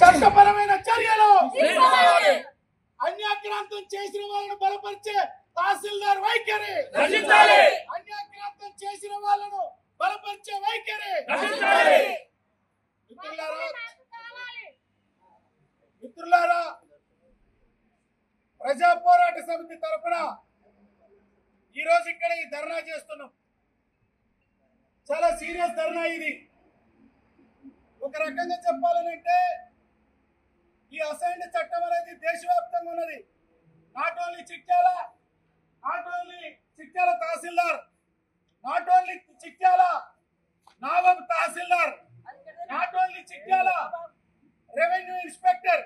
చట్టపరమైన చర్యలు అన్యాక్రాంతం చేసిన వాళ్ళను బలపరిచే తహసీల్దార్ వైఖరి, అన్యాక్రాంతం చేసిన వాళ్ళను బలపరిచే వైఖరి. మిత్రులారా, ప్రజా పోరాట సమితి తరఫున ఈరోజు ఇక్కడ ఈ ధర్నా చేస్తున్నాం. చాలా సీరియస్ ధర్నా ఇది. ఒక రకంగా చెప్పాలనంటే ఈ అసైన్డ్ చట్టం అనేది దేశవ్యాప్తంగా ఉన్నది. Not only Chityal tahsildar, not only Chityal నావబ్ tahsildar, not only Chityal revenue inspector,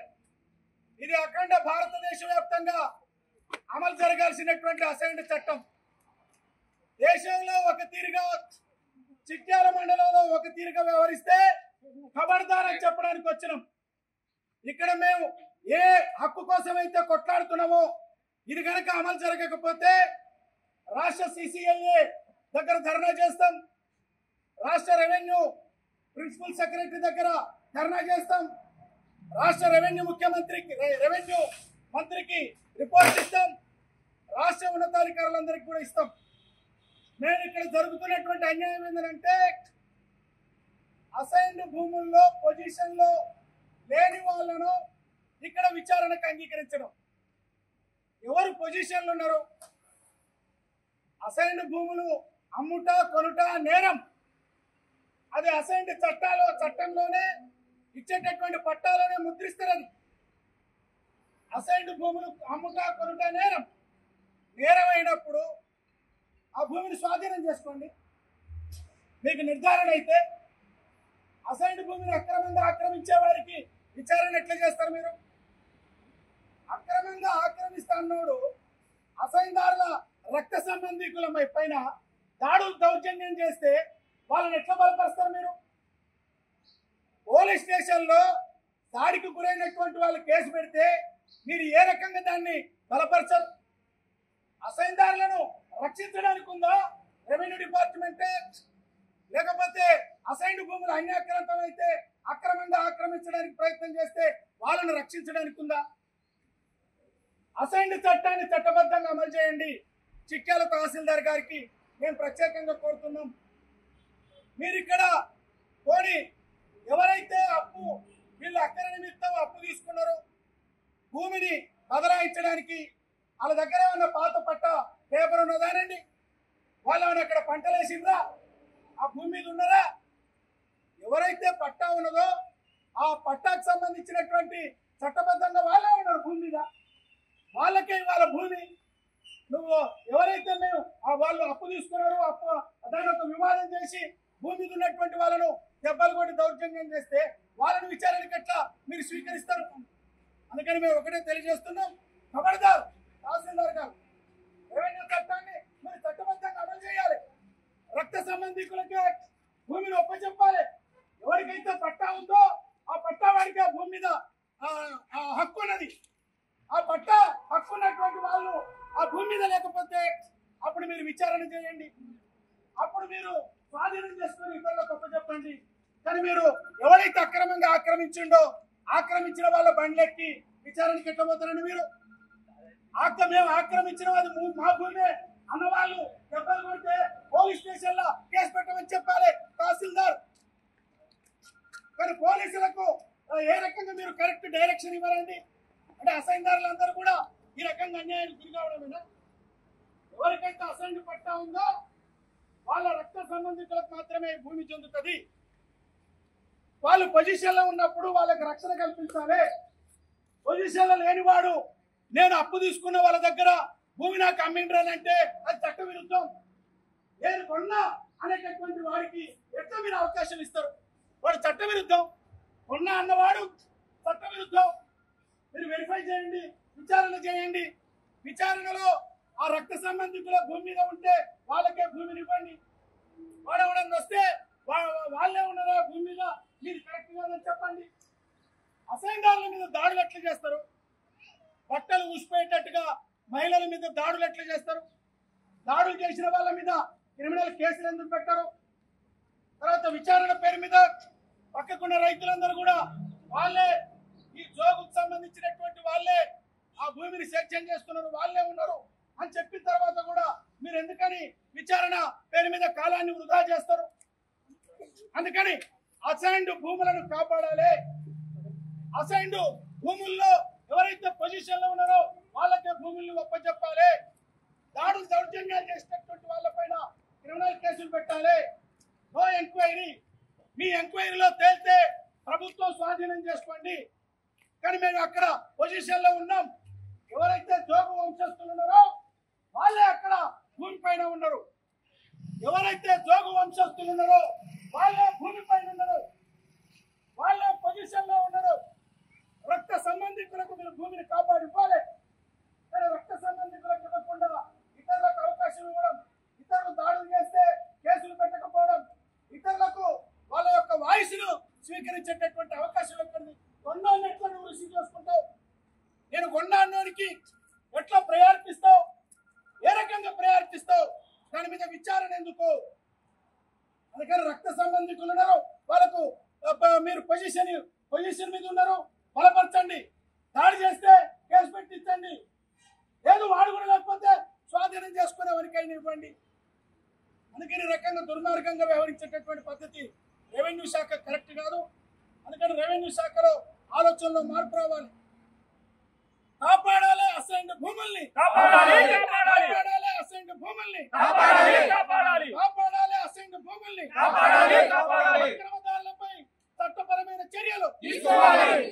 ఇది అఖండ భారతదేశ వ్యాప్తంగా అమలు జరగాల్సినటువంటి అసైన్డ్ చట్టం. దేశంలో ఒక తీరుగా, చిట్యాల మండలంలో ఒక తీరుగా వ్యవహరిస్తే ఖబర్దార్ అని చెప్పడానికి వచ్చినాం. ఇక్కడ మేము ఏ హక్కు కోసం అయితే కొట్లాడుతున్నామో ఇది కనుక అమలు జరగకపోతే రాష్ట్ర సిసిఎల్ఏ దగ్గర ధర్నా చేస్తాం, రాష్ట్ర రెవెన్యూ ప్రిన్సిపల్ సెక్రటరీ దగ్గర ధర్నా చేస్తాం, రాష్ట్ర రెవెన్యూ మంత్రికి రిపోర్ట్ ఇస్తాం, రాష్ట్ర ఉన్నతాధికారులందరికీ కూడా ఇస్తాం. నేను ఇక్కడ జరుగుతున్నటువంటి అన్యాయం ఏంటంటే అసైన్డ్ భూముల్లో పొజిషన్లో లేని వాళ్ళను ఇక్కడ విచారణకు అంగీకరించడం. ఎవరు పొజిషన్లు ఉన్నారు? అసైన్డ్ భూములు అమ్ముట కొనుట నేరం. అది అసైన్డ్ చట్టంలోనే ఇచ్చేటటువంటి పట్టాలోనే ముద్రిస్తారు. అసైన్డ్ భూములు అమ్ముట కొనుట నేరం. నేరం అయినప్పుడు ఆ భూమిని స్వాధీనం చేసుకోండి. మీకు నిర్ధారణ అయితే అసైన్డ్ భూమిని అక్రమంగా ఆక్రమించే వారికి విచారణ ఎట్లా చేస్తారు? మీరు అక్రమంగా ఆక్రమిస్తా అన్నోడు అసైన్దారుల రక్త సంబంధికుల పైన దాడులు దౌర్జన్యం చేస్తే వాళ్ళని ఎట్లా బలపరుస్తారు? మీరు పోలీస్ స్టేషన్లో దాడికి గురైనటువంటి వాళ్ళు కేసు పెడితే మీరు ఏ రకంగా దాన్ని బలపరచరు? అసైన్దారులను రక్షించడానికి ఉందా రెవెన్యూ డిపార్ట్మెంటే? లేకపోతే అసైన్డ్ భూములు అన్యాక్రాంతం అయితే అక్రమంగా ఆక్రమించడానికి ప్రయత్నం చేస్తే వాళ్ళను రక్షించడానికి ఉందా? అసైన్డ్ చట్టాన్ని చట్టబద్ధంగా అమలు చేయండి. చిట్యాల తహసీల్దార్ గారికి మేము ప్రత్యేకంగా కోరుతున్నాం. మీరు ఇక్కడ పోనీ ఎవరైతే వీళ్ళు అక్కర నిమిత్తం అప్పు తీసుకున్నారో భూమిని బదలాయించడానికి వాళ్ళ దగ్గర ఏమన్నా పాత పట్ట పేపర్ ఉన్నదానండి? వాళ్ళు ఏమన్నా అక్కడ పంటలు వేసిందా? ఆ భూమి మీద ఉన్నారా? ఎవరైతే పట్టా ఉన్నదో ఆ పట్టాకు సంబంధించినటువంటి చట్టబద్ధంగా వాళ్ళే ఉన్నారు భూమి మీద. వాళ్ళకే వాళ్ళ భూమి. నువ్వు ఎవరైతే వాళ్ళు అప్పు తీసుకున్నారో దాని ఒక వివాదం చేసి భూమి మీద ఉన్నటువంటి వాళ్ళను దెబ్బలు కొట్టి దౌర్జన్యం చేస్తే వాళ్ళని విచారణకి ఎట్లా మీరు స్వీకరిస్తారు? అందుకని మేము ఒకటే తెలియజేస్తున్నాం, ఖబర్దార్ తహసీల్దార్ గారు, రెవెన్యూ చట్టాన్ని మీరు చట్టబద్ధంగా అమలు చేయాలి. రక్త సంబంధికులకే భూమిని ఒప్పచెప్పాలి. ఎవరికైతే పట్టా ఉందో ఆ పట్టా వాడికి ఆ భూమి మీద హక్కు ఉన్నది. ఆ పట్టా హక్కు ఉన్నటువంటి వాళ్ళు ఆ భూమి మీద లేకపోతే అప్పుడు మీరు విచారణ చేయండి. అప్పుడు మీరు స్వాధీనం చేసుకుని ఇతరులకు ఒప్పచెప్పండి. కానీ మీరు ఎవరైతే అక్రమంగా ఆక్రమించిన వాళ్ళ బండ్లెక్కి విచారణకి ఎట్లా పోతారండి? మీరు మేము ఆక్రమించిన అది మా భూమే అన్నవాళ్ళు దెబ్బలు కొడితే పోలీస్ స్టేషన్ లో కేసు పెట్టమని చెప్పాలి తహసీల్దార్. కానీ పోలీసులకు ఏ రకంగా మీరు కరెక్ట్ డైరెక్షన్ ఇవ్వరండి? అంటే అసైన్దారులందరూ కూడా ఈ రకంగా అన్యాయానికి గురి కావడమేనా? ఎవరికైతే అసైన్డ్ పట్టా ఉందో వాళ్ళ రక్త సంబంధికులకు మాత్రమే భూమి చెందుతుంది. వాళ్ళు పొజిషన్ లో ఉన్నప్పుడు వాళ్ళకి రక్షణ కల్పించాలి. పొజిషన్ లో లేనివాడు నేను అప్పు తీసుకున్న వాళ్ళ దగ్గర భూమి నాకు అమ్మిండ్రనంటే అది చట్ట విరుద్ధం. నేను కొన్నా అనేటటువంటి వాడికి ఎట్లా మీరు అవకాశం ఇస్తారు? వాడు చట్ట విరుద్ధం. కొన్నా అన్నవాడు చట్ట విరుద్ధం. మీరు వెరిఫై చేయండి, విచారణ చేయండి. విచారణలో ఆ రక్త సంబంధికుల భూమి మీద ఉంటే వాళ్ళకే భూమిని ఇవ్వండి. వాడు ఎవడన్నా వస్తే వాళ్ళే ఉన్నారా భూమి మీద, మీరు కరెక్ట్ కాదని చెప్పండి. అసైన్దారుల మీద దాడులు ఎట్లా చేస్తారు? బట్టలు ఊసిపోయేటట్టుగా మహిళల మీద దాడులు ఎట్లా చేస్తారు? దాడులు చేసిన వాళ్ళ మీద క్రిమినల్ కేసులు ఎందుకు పెట్టారు? తర్వాత విచారణ పేరు మీద పక్కకున్న రైతులందరూ కూడా వాళ్ళే ఈ జోగుకు సంబంధించినటువంటి వాళ్ళే ఆ భూమిని సేద్యం చేస్తున్నారు, వాళ్ళే ఉన్నారు అని చెప్పిన తర్వాత కూడా మీరు ఎందుకని విచారణ పేరు మీద కాలాన్ని వృధా చేస్తారు? అందుకని అసైన్డ్ భూములను కాపాడాలి. అసైన్డ్ భూముల్లో ఎవరైతే పొజిషన్ లో ఉన్నారో వాళ్ళకే భూముల్ని ఒప్పచెప్పాలి. దాడులు దౌర్జన్యాలు చేసినటువంటి వాళ్ళపైన క్రిమినల్ కేసులు పెట్టాలి. No enquiry. మీ ఎంక్వైరీలో తేలితే ప్రభుత్వం స్వాధీనం చేసుకోండి. కానీ మేము అక్కడ పొజిషన్ లో ఉన్నాం. ఎవరైతే జోగు వంశస్థులు ఉన్నారో వాళ్ళే అక్కడ భూమి పైన ఉన్నారు. ఎవరైతే జోగు వంశస్థులు ఉన్నారో వాళ్ళే భూమి పైన ఉన్నారు, వాళ్ళే పొజిషన్ లో ఉన్నారు. రక్త సంబంధికులకు మీరు భూమిని కాపాడి ఇవ్వాలి. కానీ రక్త సంబంధికులకు ఇవ్వకుండా ఇతరులకు అవకాశం ఇవ్వడం, ఇతరులు దాడులు చేస్తే కేసులు పెట్టకపోవడం, ఇతరులకు వాళ్ళ యొక్క వాయిస్ను స్వీకరించేటటువంటి అవకాశం ఎక్కడిది? కొన్నాళ్ళు ఎట్లా నువ్వు రిసీవ్ చేసుకుంటావు? నేను కొన్నాళ్ళకి ఎట్లా ప్రయారిటిస్తావు? ఏ రకంగా ప్రయారిటిస్తావు? దాని మీద విచారణ ఎందుకు? అందుకని రక్త సంబంధికులు ఉన్నారు, వాళ్ళకు మీరు పొజిషన్ మీద ఉన్నారు, బలపరచండి. దాడి చేస్తే కేసు పెట్టించండి. లేదు వాడు కూడా లేకపోతే స్వాధీనం చేసుకునే వరకైనా ఇవ్వండి. అందుకని రకంగా దుర్మార్గంగా వ్యవహరించేటటువంటి పద్ధతి రెవెన్యూ శాఖ కరెక్ట్ కాదు. అందుకని రెవెన్యూ శాఖలో ఆలోచనలో మార్పు రావాలి. కాపాడాలి అసైన్డ్ భూముల్ని, కాపాడాలి అసైన్డ్ భూముల్ని, కాపాడాలి అసైన్డ్ భూముల్ని, అక్రమదారులపై చట్టపరమైన చర్యలు తీసుకోవాలి.